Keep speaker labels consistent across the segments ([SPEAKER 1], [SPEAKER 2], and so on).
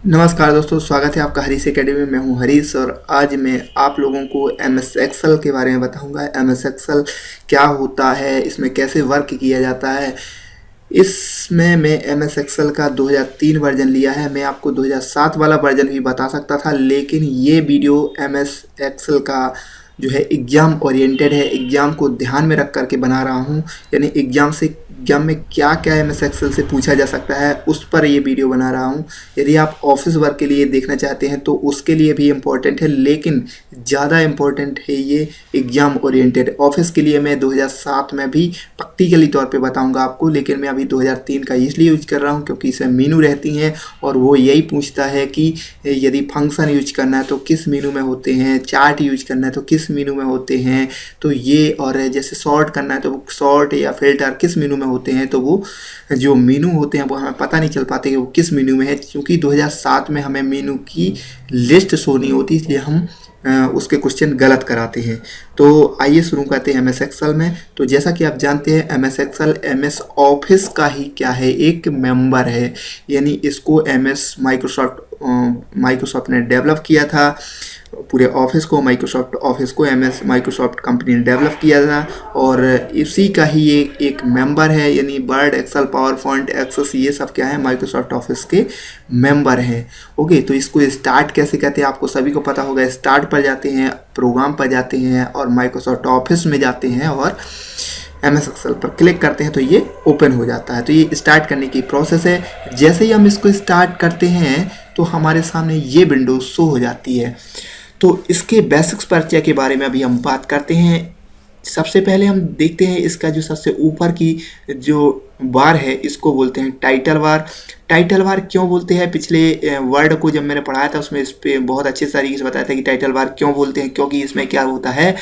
[SPEAKER 1] नमस्कार दोस्तों, स्वागत है आपका हरीश एकेडमी में। मैं हूं हरीश और आज मैं आप लोगों को एमएस एक्सेल के बारे में बताऊंगा। एमएस एक्सेल क्या होता है, इसमें कैसे वर्क किया जाता है। इसमें मैं एमएस एक्सेल का 2003 वर्जन लिया है। मैं आपको 2007 वाला वर्जन भी बता सकता था, लेकिन ये वीडियो एमएस एक्सेल का जो है एग्ज़ाम ओरिएंटेड है। एग्ज़ाम को ध्यान में रख करके बना रहा हूँ, यानी एग्ज़ाम में क्या क्या एमएस एक्सेल से पूछा जा सकता है उस पर ये वीडियो बना रहा हूँ। यदि आप ऑफिस वर्क के लिए देखना चाहते हैं तो उसके लिए भी इम्पोर्टेंट है, लेकिन ज़्यादा इम्पोर्टेंट है ये एग्ज़ाम ओरिएंटेड। ऑफिस के लिए मैं 2007 में भी प्रैक्टिकली तौर पे बताऊंगा आपको, लेकिन मैं अभी 2003 का इसलिए यूज कर रहा हूँ क्योंकि इसमें मीनू रहती हैं और वो यही पूछता है कि यदि फंक्शन यूज करना है तो किस मीनू में होते हैं, चार्ट यूज करना है तो किस मीनू में होते हैं। तो ये, और जैसे सॉर्ट करना है तो वो सॉर्ट या फिल्टर किस मीनू में होते हैं। तो वो जो मीनू होते हैं वो हमें पता नहीं चल पाते कि वो किस मीनू में है, क्योंकि 2007 में हमें मीनू की लिस्ट शो नहीं होती, इसलिए हम उसके क्वेश्चन गलत कराते हैं। तो आइए शुरू करते हैं एमएस एक्सेल में। तो जैसा कि आप जानते हैं एमएस एक्सेल एमएस ऑफिस का ही क्या है, एक मेंबर है। यानी इसको एमएस माइक्रोसॉफ्ट ने डेवलप किया था। पूरे ऑफिस को, माइक्रोसॉफ्ट ऑफिस को एमएस माइक्रोसॉफ्ट कंपनी ने डेवलप किया था और इसी का ही एक मेंबर है। यानी word, excel, power point, access, ये सब क्या है, माइक्रोसॉफ्ट ऑफिस के मेंबर हैं। ओके, तो इसको स्टार्ट कैसे कहते हैं आपको सभी को पता होगा। स्टार्ट पर जाते हैं, प्रोग्राम पर जाते हैं और माइक्रोसॉफ्ट ऑफिस में जाते हैं और एमएस एक्सेल पर क्लिक करते हैं तो ये ओपन हो जाता है। तो ये स्टार्ट करने की प्रोसेस है। जैसे ही हम इसको स्टार्ट करते हैं तो हमारे सामने ये विंडो शो हो जाती है। तो इसके बेसिक्स परिचय के बारे में अभी हम बात करते हैं। सबसे पहले हम देखते हैं इसका जो सबसे ऊपर की जो बार है इसको बोलते हैं टाइटल बार। टाइटल बार क्यों बोलते हैं, पिछले वर्ड को जब मैंने पढ़ाया था उसमें इस पर बहुत अच्छे तरीके से बताया था कि टाइटल बार क्यों बोलते हैं। क्योंकि इसमें क्या होता है,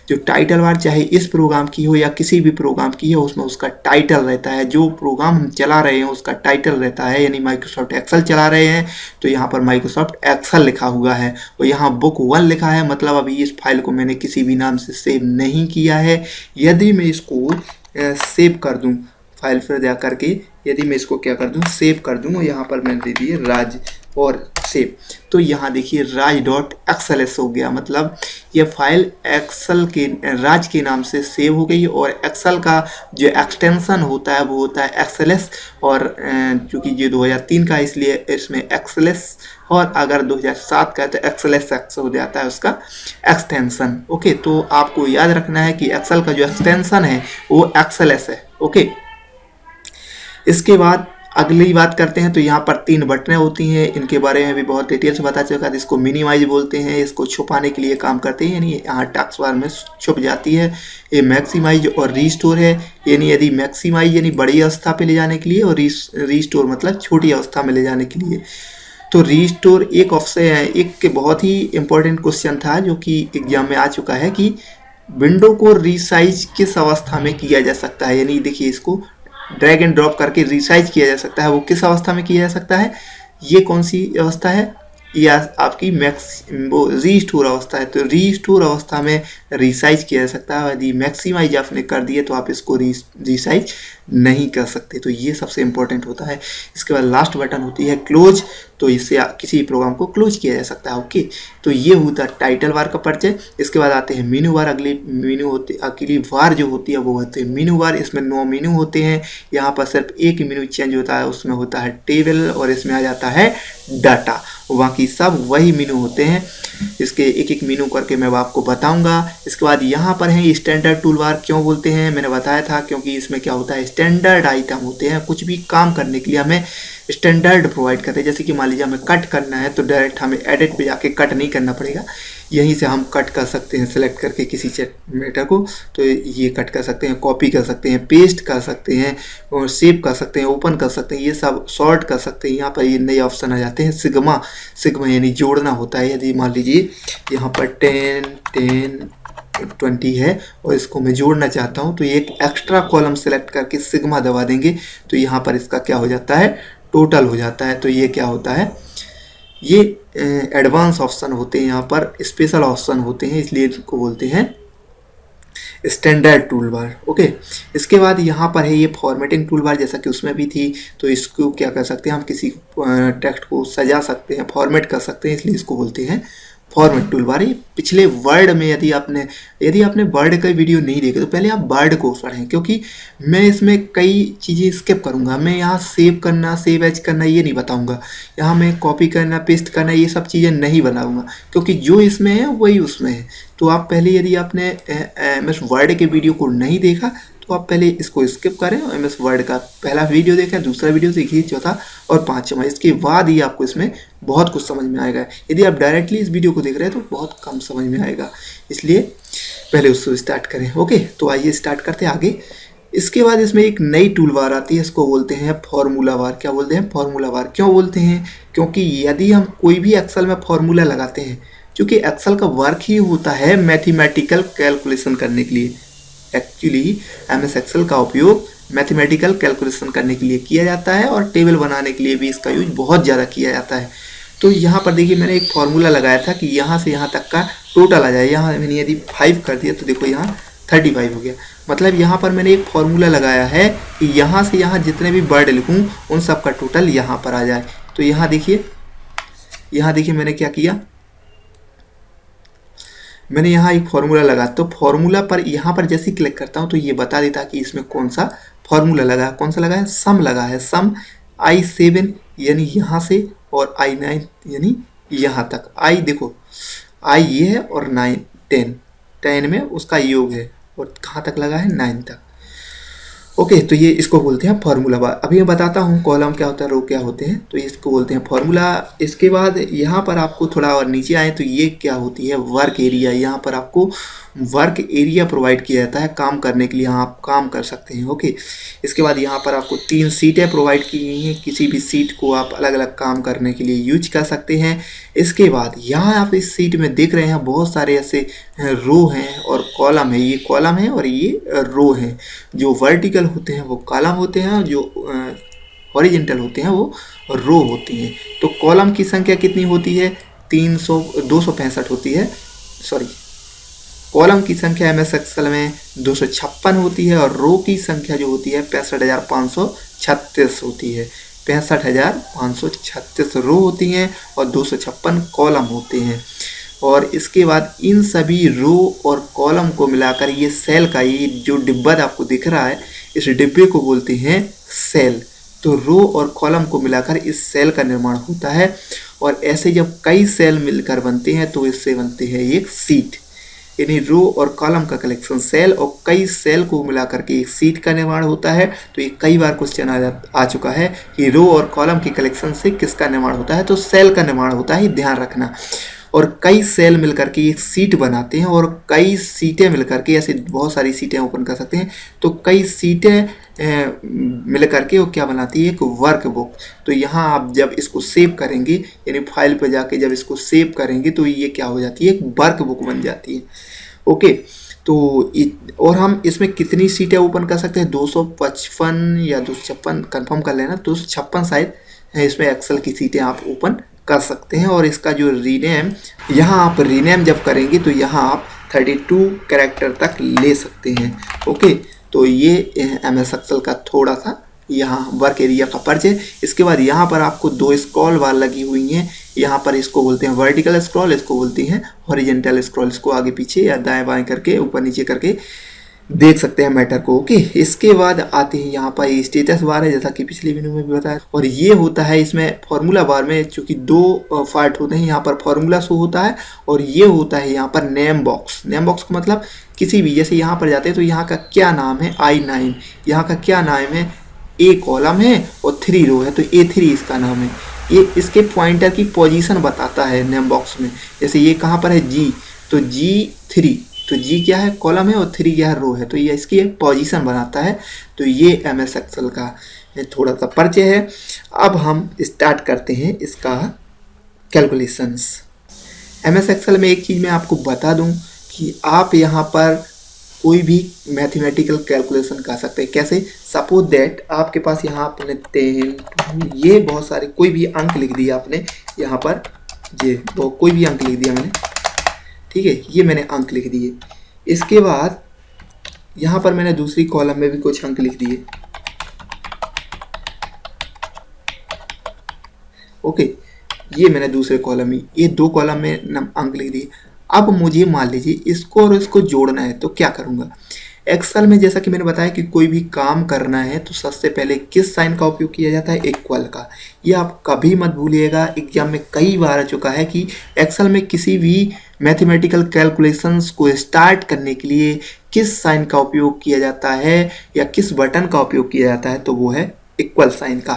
[SPEAKER 1] जो टाइटल बार चाहे इस प्रोग्राम की हो या किसी भी प्रोग्राम की हो, उसमें उसका टाइटल रहता है। जो प्रोग्राम हम चला रहे हैं उसका टाइटल रहता है। यानी माइक्रोसॉफ्ट एक्सेल चला रहे हैं तो यहाँ पर माइक्रोसॉफ्ट एक्सेल लिखा हुआ है और यहाँ बुक 1 लिखा है। मतलब अभी इस फाइल को मैंने किसी भी नाम से सेव नहीं किया है। यदि मैं इसको सेव कर दूँ फाइल पर जा करके, यदि मैं इसको क्या कर दूँ, सेव कर दूँ, यहाँ पर मैंने दे दिए राज और सेव, तो यहाँ देखिए राज.xls हो गया। मतलब ये फाइल एक्सेल के राज के नाम से सेव हो गई और एक्सेल का जो एक्सटेंशन होता है वो होता है एक्सएलएस। और चूँकि ये 2003 का इसलिए इसमें एक्सएलएस, और अगर 2007 का है तो एक्सएलएस एक्स हो जाता है उसका एक्सटेंशन। ओके, तो आपको याद रखना है कि एक्सेल का जो एक्सटेंशन है वो एक्सएलएस है। ओके, इसके बाद अगली बात करते हैं। तो यहाँ पर 3 बटनें होती हैं, इनके बारे में भी बहुत डिटेल से बता चुका है। इसको मिनिमाइज बोलते हैं, इसको छुपाने के लिए काम करते हैं, यानी यहाँ टास्क बार में छुप जाती है। ये मैक्सिमाइज और रीस्टोर है, यानी यदि मैक्सिमाइज यानी बड़ी अवस्था पे ले जाने के लिए और रीस्टोर मतलब छोटी अवस्था में ले जाने के लिए। तो रीस्टोर एक ऑप्शन है, एक बहुत ही इंपॉर्टेंट क्वेश्चन था जो कि एग्जाम में आ चुका है कि विंडो को रीसाइज किस अवस्था में किया जा सकता है। यानी देखिए, इसको ड्रैग एंड ड्रॉप करके रिसाइज किया जा सकता है। वो किस अवस्था में किया जा सकता है, ये कौन सी अवस्था है, या आपकी वो रीस्टोर अवस्था है। तो रीस्टोर अवस्था में रिसाइज किया जा सकता है। यदि मैक्सिमाइज आपने कर दिए तो आप इसको रिसाइज नहीं कर सकते। तो ये सबसे इंपॉर्टेंट होता है। इसके बाद लास्ट बटन होती है क्लोज, तो इससे किसी प्रोग्राम को क्लोज किया जा सकता है। ओके, तो ये होता है टाइटल बार का परिचय। इसके बाद आते हैं मीनू बार। अगली बार जो होती है वो होती है मीनू बार। इसमें 9 मीनू होते हैं। यहाँ पर सिर्फ एक मीनू चेंज होता है, उसमें होता है टेबल और इसमें आ जाता है डाटा। बाकी सब वही मीनू होते हैं। इसके एक एक मीनू करके मैं आपको बताऊंगा। इसके बाद यहाँ पर है स्टैंडर्ड टूल बार। क्यों बोलते हैं, मैंने बताया था, क्योंकि इसमें क्या होता है, स्टैंडर्ड आइटम होते हैं। कुछ भी काम करने के लिए हमें स्टैंडर्ड प्रोवाइड करते हैं। जैसे कि मान लीजिए हमें कट करना है तो डायरेक्ट हमें एडिट पे जाके कट नहीं करना पड़ेगा, यहीं से हम कट कर सकते हैं सेलेक्ट करके किसी मैटर को। तो ये कट कर सकते हैं, कॉपी कर सकते हैं, पेस्ट कर सकते हैं और सेव कर सकते हैं, ओपन कर सकते हैं, ये सब सॉर्ट कर सकते हैं। यहाँ पर ये नए ऑप्शन आ जाते हैं। सिग्मा यानी जोड़ना होता है। यदि मान लीजिए यहाँ पर 10 20 है और इसको मैं जोड़ना चाहता हूँ तो ये एक एक्स्ट्रा कॉलम सेलेक्ट करके सिग्मा दबा देंगे तो यहाँ पर इसका क्या हो जाता है, टोटल हो जाता है। तो ये क्या होता है, ये एडवांस ऑप्शन होते हैं, यहाँ पर स्पेशल ऑप्शन होते हैं, इसलिए इनको बोलते हैं स्टैंडर्ड टूल बार। ओके, इसके बाद यहाँ पर है ये फॉर्मेटिंग टूल बार, जैसा कि उसमें भी थी। तो इसको क्या कर सकते हैं, हम किसी टेक्स्ट को सजा सकते हैं, फॉर्मेट कर सकते हैं, इसलिए इसको बोलते हैं फॉर्मेट टूल बार। ये पिछले वर्ड में यदि आपने वर्ड का वीडियो नहीं देखे तो पहले आप वर्ड को पढ़ें, क्योंकि मैं इसमें कई चीज़ें स्किप करूँगा। मैं यहाँ सेव करना, सेव एज करना ये नहीं बताऊँगा, यहाँ मैं कॉपी करना, पेस्ट करना ये सब चीज़ें नहीं बनाऊँगा, क्योंकि जो इसमें है वही उसमें है। तो आप पहले यदि आपने MS वर्ड के वीडियो को नहीं देखा तो आप पहले इसको स्किप करें और MS वर्ड का पहला वीडियो देखें, दूसरा वीडियो देखिए, चौथा और पाँचवा। इसके बाद ही आपको इसमें बहुत कुछ समझ में आएगा। यदि आप डायरेक्टली इस वीडियो को देख रहे हैं तो बहुत कम समझ में आएगा, इसलिए पहले उसको स्टार्ट करें। ओके, तो आइए स्टार्ट करते हैं आगे। इसके बाद इसमें एक नई टूल बार आती है, इसको बोलते हैं फॉर्मूला बार। क्या बोलते हैं? Formula bar. क्यों बोलते हैं? क्योंकि यदि हम कोई भी एक्सेल में फॉर्मूला लगाते हैं, क्योंकि एक्सेल का वर्क ही होता है मैथमेटिकल कैलकुलेशन करने के लिए। एक्चुअली MS एक्सेल का उपयोग मैथमेटिकल कैलकुलेशन करने के लिए किया जाता है और टेबल बनाने के लिए भी इसका यूज बहुत ज़्यादा किया जाता है। तो यहाँ पर देखिए मैंने एक फार्मूला लगाया था कि यहाँ से यहाँ तक का टोटल आ जाए। यहाँ मैंने यदि 5 कर दिया तो देखो यहाँ 35 हो गया। मतलब यहाँ पर मैंने एक फार्मूला लगाया है कि यहाँ से यहाँ जितने भी वर्ड लिखूँ उन सब का टोटल यहाँ पर आ जाए। तो यहाँ देखिए मैंने क्या किया, मैंने यहाँ एक फार्मूला लगा। तो फार्मूला पर यहाँ पर जैसे क्लिक करता हूँ तो ये बता देता कि इसमें कौन सा फार्मूला लगा है। कौन सा लगा है? सम लगा है। सम I7 यानी यहाँ से और I9 यानी यहाँ तक। I देखो I ये है और 9 10 में उसका योग है और कहाँ तक लगा है? 9 तक। ओके, तो ये इसको बोलते हैं फार्मूला बार। अभी मैं बताता हूँ कॉलम क्या होता है, रो क्या होते हैं। तो इसको बोलते हैं फार्मूला। इसके बाद यहाँ पर आपको थोड़ा और नीचे आए तो ये क्या होती है? Work area. यहाँ पर आपको वर्क एरिया प्रोवाइड किया जाता है काम करने के लिए, यहाँ आप काम कर सकते हैं। ओके, इसके बाद यहाँ पर आपको 3 सीटें प्रोवाइड की गई हैं। किसी भी सीट को आप अलग अलग काम करने के लिए यूज कर सकते हैं। इसके बाद यहाँ आप इस सीट में देख रहे हैं बहुत सारे ऐसे रो हैं और कॉलम है। ये कॉलम है और ये रो है। जो वर्टिकल होते हैं वो कॉलम होते हैं और जो हॉरिजॉन्टल होते हैं वो रो होती हैं। तो कॉलम की संख्या कितनी होती है? 265 होती है। सॉरी, कॉलम की संख्या MS एक्सेल में 256 होती है और रो की संख्या जो होती है 65,536 होती है। 65,536 रो होती हैं और 256 कॉलम होते हैं। और इसके बाद इन सभी रो और कॉलम को मिलाकर ये सेल का, ये जो डिब्बा आपको दिख रहा है, इस डिब्बे को बोलते हैं सेल। तो रो और कॉलम को मिलाकर इस सेल का निर्माण होता है। और ऐसे जब कई सेल मिलकर बनते हैं तो इससे बनते हैं एक सीट। यानी रो और कॉलम का कलेक्शन सेल और कई सेल को मिलाकर के एक सीट का निर्माण होता है। तो ये कई बार क्वेश्चन आ चुका है कि रो और कॉलम के कलेक्शन से किसका निर्माण होता है? तो सेल का निर्माण होता है, ध्यान रखना। और कई सेल मिलकर के एक सीट बनाते हैं और कई सीटें मिलकर के, ऐसे बहुत सारी सीटें ओपन कर सकते हैं। तो कई सीटें मिलकर के वो क्या बनाती है? एक वर्क बुक। तो यहाँ आप जब इसको सेव करेंगे, यानी फाइल पर जाके जब इसको सेव करेंगे तो ये क्या हो जाती है? एक वर्क बुक बन जाती है। ओके, तो और हम इसमें कितनी सीटें ओपन कर सकते हैं? 255 या 256, कंफर्म कर लेना, 256 शायद इसमें एक्सेल की सीटें आप ओपन कर सकते हैं। और इसका जो रीनेम, यहाँ आप रीनेम जब करेंगे तो यहाँ आप 32 कैरेक्टर तक ले सकते हैं। ओके, तो ये MS एक्सेल का थोड़ा सा यहाँ वर्क एरिया का परिचय। इसके बाद यहाँ पर आपको 2 स्क्रॉल बार लगी हुई हैं। यहाँ पर इसको बोलते हैं वर्टिकल स्क्रॉल, इसको बोलते हैं हॉरिजॉन्टल स्क्रॉल। इसको आगे पीछे या दाएं बाएं करके, ऊपर नीचे करके देख सकते हैं मैटर को। ओके, इसके बाद आते हैं यहाँ पर स्टेटस बार है, जैसा कि पिछली वीडियो में भी बताया। और ये होता है इसमें फॉर्मूला बार में, चूंकि 2 पार्ट होते हैं। यहाँ पर फॉर्मूला शो होता है और ये होता है यहाँ पर नेम बॉक्स। नेम बॉक्स का मतलब किसी भी, जैसे यहाँ पर जाते हैं तो यहाँ का क्या नाम है? I9। यहाँ का क्या नाम है? A कॉलम है और 3 रो है, तो A3 इसका नाम है। ये इसके पॉइंटर की पोजीशन बताता है नेम बॉक्स में। जैसे ये कहाँ पर है? G, तो G3, तो G क्या है? कॉलम है और 3 क्या है? रो है। तो ये इसकी एक पोजीशन बनाता है। तो ये MS एक्सेल का थोड़ा सा परिचय है। अब हम स्टार्ट करते हैं इसका कैलकुलेशंस। MS एक्सेल में एक चीज़ मैं आपको बता दूं कि आप यहाँ पर कोई भी मैथमेटिकल कैलकुलेशन कर सकते हैं। कैसे? सपोज दैट आपके पास यहाँ आपने 10, ये बहुत सारे कोई भी अंक लिख दिया आपने यहाँ पर, ये कोई भी अंक लिख दिया मैंने, ठीक है, ये मैंने अंक लिख दिए। इसके बाद यहाँ पर मैंने दूसरी कॉलम में भी कुछ अंक लिख दिए। ओके, ये मैंने दूसरे कॉलम में, ये 2 कॉलम में अंक लिख दिए। अब मुझे मान लीजिए इसको और इसको जोड़ना है, तो क्या करूँगा? एक्सेल में जैसा कि मैंने बताया कि कोई भी काम करना है तो सबसे पहले किस साइन का उपयोग किया जाता है? इक्वल का। ये आप कभी मत भूलिएगा, एग्जाम में कई बार आ चुका है कि एक्सेल में किसी भी मैथमेटिकल कैलकुलेशंस को स्टार्ट करने के लिए किस साइन का उपयोग किया जाता है या किस बटन का उपयोग किया जाता है, तो वो है इक्वल साइन का।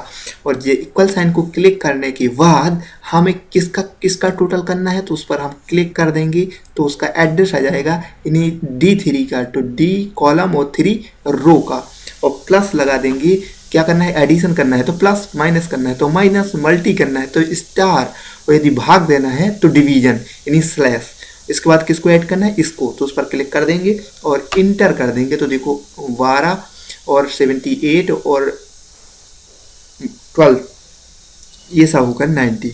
[SPEAKER 1] और ये इक्वल साइन को क्लिक करने के बाद हमें किसका टोटल करना है, तो उस पर हम क्लिक कर देंगे तो उसका एड्रेस आ जाएगा, यानी D3 का, तो D कॉलम और 3 रो का, और प्लस लगा देंगे। क्या करना है? एडिशन करना है तो प्लस, माइनस करना है तो माइनस, मल्टी करना है तो स्टार, और यदि भाग देना है तो डिवीजन यानी स्लैश। इसके बाद किसको ऐड करना है? इसको, तो उस पर क्लिक कर देंगे और इंटर कर देंगे। तो देखो 12 और 78 और 12, ये सब होकर 90।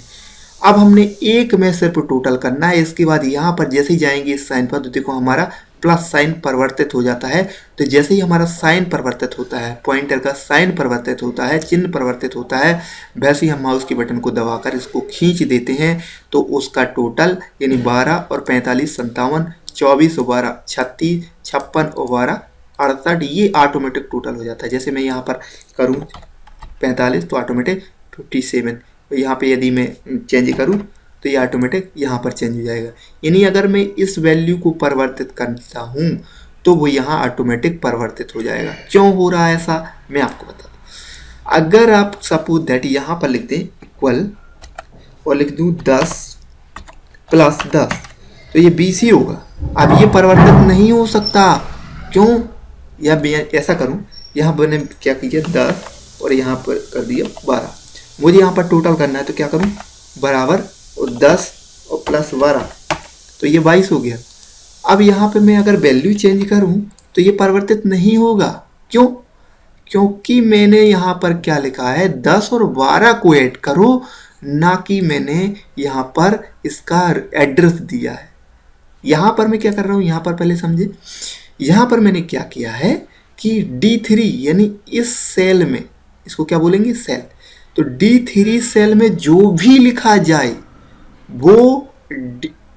[SPEAKER 1] अब हमने एक में सिर्फ टोटल करना है। इसके बाद यहाँ पर जैसे ही जाएंगे इस साइन पर, तो देखो हमारा प्लस साइन परिवर्तित हो जाता है। तो जैसे ही हमारा साइन परिवर्तित होता है, पॉइंटर का साइन परिवर्तित होता है, चिन्ह परिवर्तित होता है, वैसे ही हम माउस के बटन को दबाकर इसको खींच देते हैं, तो उसका टोटल यानी 12 और 45 57, 24 और 12 36, 56 और 12 68, ये ऑटोमेटिक टोटल हो जाता है। जैसे मैं यहाँ पर करूँ 45 तो ऑटोमेटिक 57, तो यहाँ पे यदि मैं चेंज करूँ तो ये ऑटोमेटिक यहाँ पर चेंज हो जाएगा। यानी अगर मैं इस वैल्यू को परिवर्तित करता हूँ तो वो यहाँ ऑटोमेटिक परिवर्तित हो जाएगा। क्यों हो रहा है ऐसा, मैं आपको बता दूँ। अगर आप सपोज दैट यहाँ पर लिख दें इक्वल और लिख दूँ 10 + 10, तो ये 20 ही होगा। अब ये परिवर्तित नहीं हो सकता, क्यों? या मैं ऐसा करूँ, यहाँ मैंने क्या किया 10 और यहाँ पर कर दिया 12, मुझे यहाँ पर टोटल करना है तो क्या करूँ? बराबर और 10 और प्लस 12, तो ये 22 हो गया। अब यहाँ पे मैं अगर वैल्यू चेंज करूँ तो ये परिवर्तित नहीं होगा। क्यों? क्योंकि मैंने यहाँ पर क्या लिखा है, 10 और 12 को ऐड करो, ना कि मैंने यहाँ पर इसका एड्रेस दिया है। यहाँ पर मैं क्या कर रहा हूँ, यहाँ पर पहले समझे। यहाँ पर मैंने क्या किया है कि D3 यानी इस सेल में, इसको क्या बोलेंगे? सेल। तो D3 सेल में जो भी लिखा जाए वो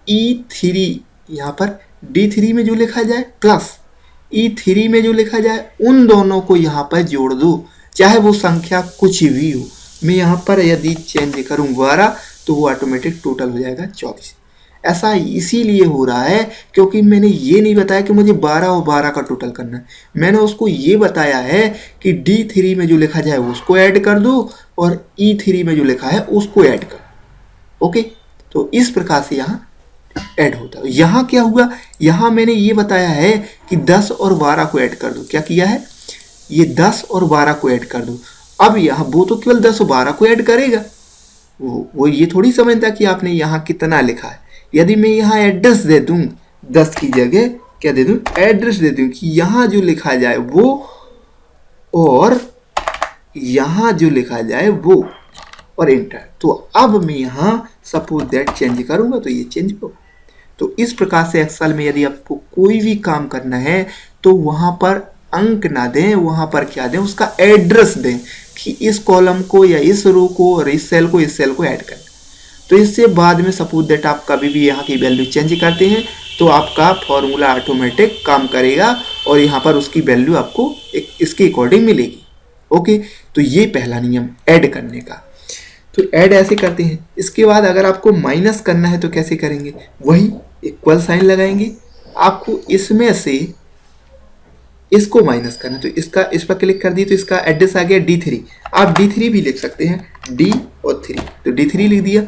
[SPEAKER 1] E3, यहाँ पर D3 में जो लिखा जाए प्लस E3 में जो लिखा जाए, उन दोनों को यहाँ पर जोड़ दो, चाहे वो संख्या कुछ भी हो। मैं यहाँ पर यदि चेंज करूँ 12 तो वो ऑटोमेटिक टोटल हो जाएगा 24। ऐसा इसीलिए हो रहा है क्योंकि मैंने ये नहीं बताया कि मुझे 12 और 12 का टोटल करना है। मैंने उसको ये बताया है कि D3 में जो लिखा जाए उसको ऐड कर दो और E3 में जो लिखा है उसको ऐड कर दो। ओके, तो इस प्रकार से यहाँ ऐड होता है। यहाँ क्या हुआ, यहाँ मैंने ये बताया है कि 10 और 12 को ऐड कर दो। क्या किया है? ये 10 और 12 को ऐड कर दो। अब यहाँ वो तो केवल 10 और 12 को ऐड करेगा, वो ये थोड़ी समझता कि आपने यहाँ कितना लिखा है। यदि मैं यहाँ एड्रेस दे दूँ, 10 की जगह क्या दे दूँ? एड्रेस दे दूँ कि यहाँ जो लिखा जाए वो और यहाँ जो लिखा जाए वो, और एंटर। तो अब मैं यहाँ सपोज दैट चेंज करूँगा तो ये चेंज होगा। तो इस प्रकार से एक्सेल में यदि आपको कोई भी काम करना है तो वहाँ पर अंक ना दें, वहाँ पर क्या दें? उसका एड्रेस दें कि इस कॉलम को या इस रो को और इस सेल को ऐड करें। तो इससे बाद में सपोज दैट आप कभी भी यहाँ की वैल्यू चेंज करते हैं तो आपका फॉर्मूला ऑटोमेटिक काम करेगा और यहाँ पर उसकी वैल्यू आपको इसके अकॉर्डिंग मिलेगी। ओके, तो ये पहला नियम ऐड करने का। तो ऐड ऐसे करते हैं। इसके बाद अगर आपको माइनस करना है तो कैसे करेंगे? वही इक्वल साइन लगाएंगे। आपको इसमें से इसको माइनस करना, तो इस पर क्लिक कर दिए तो इसका एड्रेस आ गया D3। आप D3 भी लिख सकते हैं, D और 3, तो D3 लिख दिया,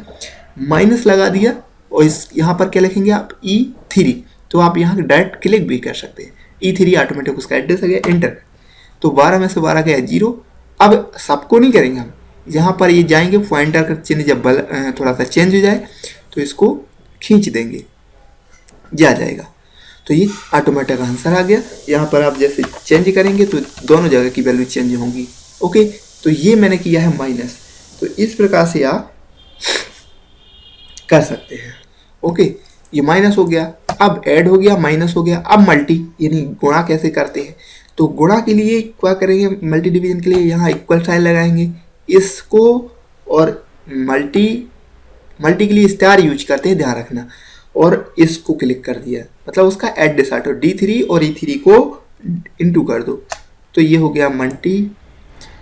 [SPEAKER 1] माइनस लगा दिया और इस यहाँ पर क्या लिखेंगे आप? E3। तो आप यहाँ डायरेक्ट क्लिक भी कर सकते हैं। E3 ऑटोमेटिक उसका एड्रेस आ गया, एंटर। तो 12 में से 12 गया 0। अब सबको नहीं करेंगे हम, यहाँ पर ये जाएंगे, पॉइंटर का चिन्ह जब थोड़ा सा चेंज हो जाए तो इसको खींच देंगे, जा जाएगा। तो ये ऑटोमेटिक आंसर आ गया। यहाँ पर आप जैसे चेंज करेंगे तो दोनों जगह की वैल्यू चेंज होंगी। ओके, तो ये मैंने किया है माइनस। तो इस प्रकार से आप कर सकते हैं। ओके, ये माइनस हो गया, अब ऐड हो गया, माइनस हो गया, अब मल्टी यानी गुणा कैसे करते हैं। तो गुणा के लिए क्या करेंगे, मल्टी डिवीजन के लिए यहाँ इक्वल साइन लगाएंगे इसको, और मल्टी के लिए स्टार यूज करते हैं, ध्यान रखना, और इसको क्लिक कर दिया, मतलब उसका एड डिसाइड हो, D3 और E3 को इंटू कर दो, तो ये हो गया मल्टी,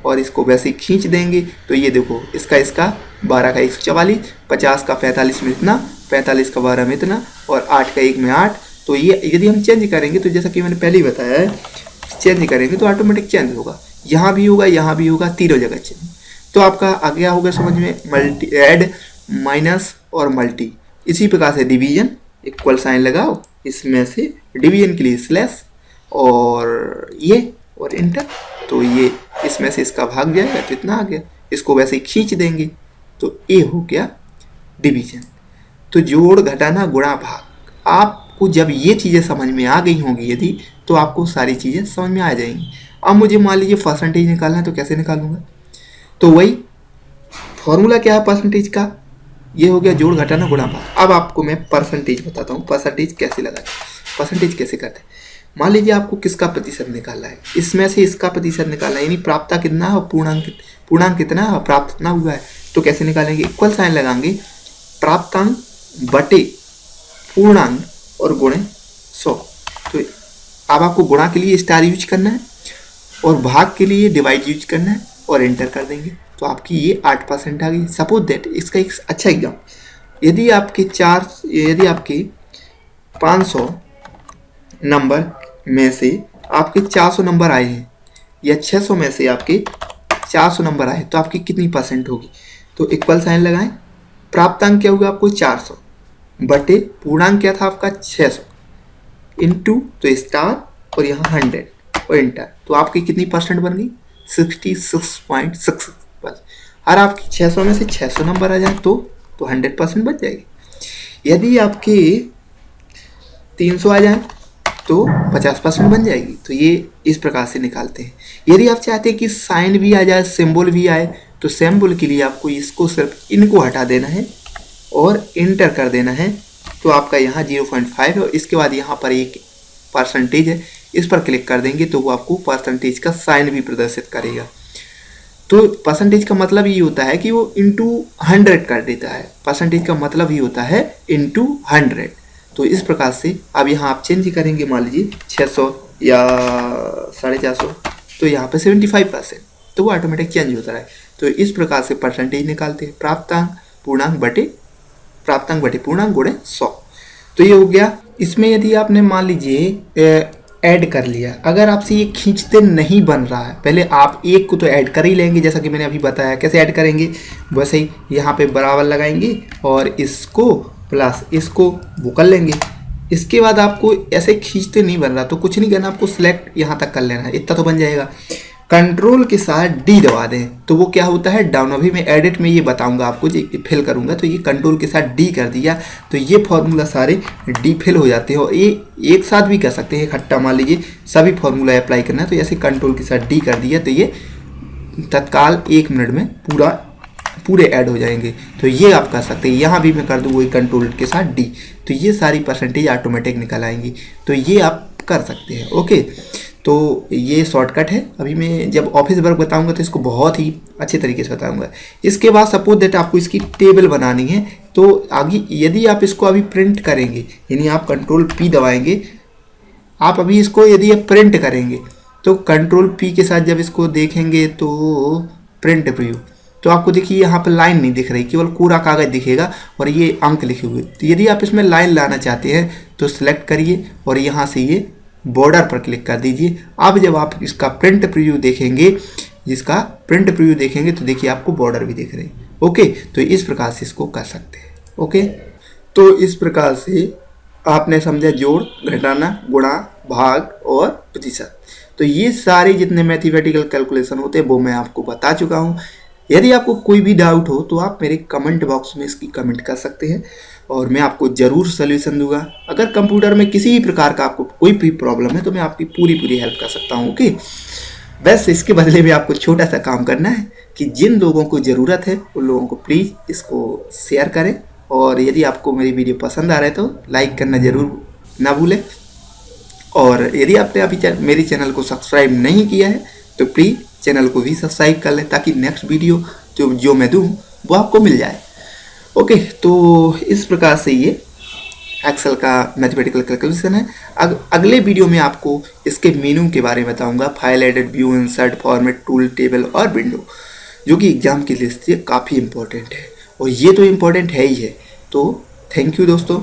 [SPEAKER 1] और इसको वैसे ही खींच देंगे तो ये देखो इसका 12 का 144, 50 का 45 में इतना, 45 का 12 में इतना, और 8 का 1 में 8। तो ये यदि हम चेंज करेंगे तो जैसा कि मैंने पहले ही बताया है, चेंज करेंगे तो ऑटोमेटिक चेंज होगा, यहाँ भी होगा, यहाँ भी होगा, तीनों जगह चेंज। तो आपका आ गया होगा समझ में, मल्टी, ऐड, माइनस और मल्टी। इसी प्रकार से डिवीजन, इक्वल साइन लगाओ, इसमें से डिवीजन के लिए स्लैश और ये और इंटर, तो ये इसमें से इसका भाग जाएगा तो इतना आ गया, इसको वैसे ही खींच देंगे तो ये हो गया डिवीजन। तो जोड़, घटाना, गुणा, भाग, आपको जब ये चीज़ें समझ में आ गई होंगी यदि, तो आपको सारी चीज़ें समझ में आ जाएंगी। अब मुझे मान लीजिए परसेंटेज निकालना है तो कैसे निकालूंगा, तो वही फॉर्मूला क्या है परसेंटेज का, ये हो गया जोड़, घटाना, गुणा, भाग। अब आपको मैं परसेंटेज बताता हूँ, परसेंटेज कैसे लगाते, परसेंटेज कैसे करते हैं। मान लीजिए आपको किसका प्रतिशत निकालना है, इसमें से इसका प्रतिशत निकालना है, यानी प्राप्ता कितना है और पूर्णांक कितना है और प्राप्त कितना हुआ है। तो कैसे निकालेंगे, इक्वल साइन लगाएंगे, प्राप्तांक बटे पूर्णांक और गुणे 100। तो अब आपको गुणा के लिए स्टार यूज करना है और भाग के लिए डिवाइड यूज करना है और एंटर कर देंगे, तो आपकी ये 8% आ गई। सपोज दैट, इसका एक अच्छा एग्जाम, यदि आपके 500 नंबर में से आपके 400 नंबर आए हैं, या 600 में से आपके 400 नंबर आए, तो आपकी कितनी परसेंट होगी। तो इक्वल साइन लगाएं, प्राप्तांक क्या होगा आपको 400 बटे पूर्णांक क्या था आपका 600 इंटू, तो स्टार और यहाँ 100 और इंटर, तो आपकी कितनी परसेंट बन गई 66.6। बस, और आपकी 600 में से 600 नंबर आ जाए तो 100% बच जाएगी। यदि आपके 300 आ जाए तो 50% बन जाएगी। तो ये इस प्रकार से निकालते हैं। यदि आप चाहते हैं कि साइन भी आ जाए, सिंबल भी आए, तो सिंबल के लिए आपको इसको सिर्फ इनको हटा देना है और इंटर कर देना है, तो आपका यहाँ 0.5 है और इसके बाद यहाँ पर एक परसेंटेज है, इस पर क्लिक कर देंगे तो वो आपको परसेंटेज का साइन भी प्रदर्शित करेगा। तो परसेंटेज का मतलब ये होता है कि वो इंटू 100 कर देता है, परसेंटेज का मतलब ही होता है इंटू 100। तो इस प्रकार से अब यहाँ आप चेंज करेंगे, मान लीजिए 600 या 450, तो यहाँ पे 75%, तो वो ऑटोमेटिक चेंज होता है। तो इस प्रकार से परसेंटेज निकालते हैं, प्राप्तांक बटे पूर्णांक गुणे 100। तो ये हो गया। इसमें यदि आपने मान लीजिए ऐड कर लिया, अगर आपसे ये खींचते नहीं बन रहा है, पहले आप एक को तो ऐड कर ही लेंगे, जैसा कि मैंने अभी बताया कैसे ऐड करेंगे, वैसे ही यहाँ पे बराबर लगाएंगे और इसको प्लस इसको वो कर लेंगे। इसके बाद आपको ऐसे खींचते नहीं बन रहा तो कुछ नहीं करना, आपको सिलेक्ट यहाँ तक कर लेना है, इतना तो बन जाएगा। कंट्रोल के साथ डी दबा दें तो वो क्या होता है डाउन, अभी मैं एडिट में ये बताऊंगा आपको, जो फिल करूंगा तो ये कंट्रोल के साथ डी कर दिया तो ये फॉर्मूला सारे डी फिल हो जाते हैं। और ये एक साथ भी कर सकते हैं इकट्ठा, मान लीजिए सभी फॉर्मूला अप्लाई करना है तो ऐसे कंट्रोल के साथ डी कर दिया तो ये तत्काल 1 मिनट में पूरे ऐड हो जाएंगे। तो ये आप कर सकते हैं, यहाँ भी मैं कर दूँ वही कंट्रोल के साथ डी, तो ये सारी परसेंटेज ऑटोमेटिक निकल आएंगी। तो ये आप कर सकते हैं। ओके, तो ये शॉर्टकट है। अभी मैं जब ऑफिस वर्क बताऊंगा तो इसको बहुत ही अच्छे तरीके से बताऊंगा। इसके बाद सपोज दैट आपको इसकी टेबल बनानी है, तो आगे यदि आप इसको अभी प्रिंट करेंगे, यानी आप कंट्रोल पी दबाएंगे, आप अभी इसको यदि आप प्रिंट करेंगे तो कंट्रोल पी के साथ जब इसको देखेंगे तो प्रिंट प्रीव्यू, तो आपको देखिए यहाँ पर लाइन नहीं दिख रही, केवल पूरा कागज दिखेगा और ये अंक लिखे हुए। तो यदि आप इसमें लाइन लाना चाहते हैं तो सिलेक्ट करिए और यहाँ से ये बॉर्डर पर क्लिक कर दीजिए। अब जब आप इसका प्रिंट प्रीव्यू देखेंगे, तो देखिए आपको बॉर्डर भी दिख रही। ओके, तो इस प्रकार से इसको कर सकते हैं। ओके, तो इस प्रकार से आपने समझा जोड़, घटाना, गुणा, भाग और प्रतिशत। तो ये सारे जितने मैथमेटिकल कैलकुलेशन होते हैं वो मैं आपको बता चुका हूँ। यदि आपको कोई भी डाउट हो तो आप मेरे कमेंट बॉक्स में इसकी कमेंट कर सकते हैं और मैं आपको ज़रूर सलूशन दूंगा। अगर कंप्यूटर में किसी भी प्रकार का आपको कोई भी प्रॉब्लम है तो मैं आपकी पूरी हेल्प कर सकता हूँ। ओके, बस इसके बदले में आपको छोटा सा काम करना है कि जिन लोगों को ज़रूरत है उन लोगों को प्लीज़ इसको शेयर करें और यदि आपको मेरी वीडियो पसंद आ रहा है तो लाइक करना ज़रूर ना भूलें। और यदि आपने अभी मेरी चैनल को सब्सक्राइब नहीं किया है तो प्लीज़ चैनल को भी सब्सक्राइब कर लें, ताकि नेक्स्ट वीडियो जो मैं दूँ वो आपको मिल जाए। ओके, तो इस प्रकार से ये एक्सेल का मैथमेटिकल कैलकुलेशन है। अगले वीडियो में आपको इसके मेनू के बारे में बताऊंगा, file, edit, view, insert, format, tool, table और विंडो, जो कि एग्जाम के लिए काफ़ी इंपॉर्टेंट है, और ये तो इम्पोर्टेंट है ही है। तो थैंक यू दोस्तों।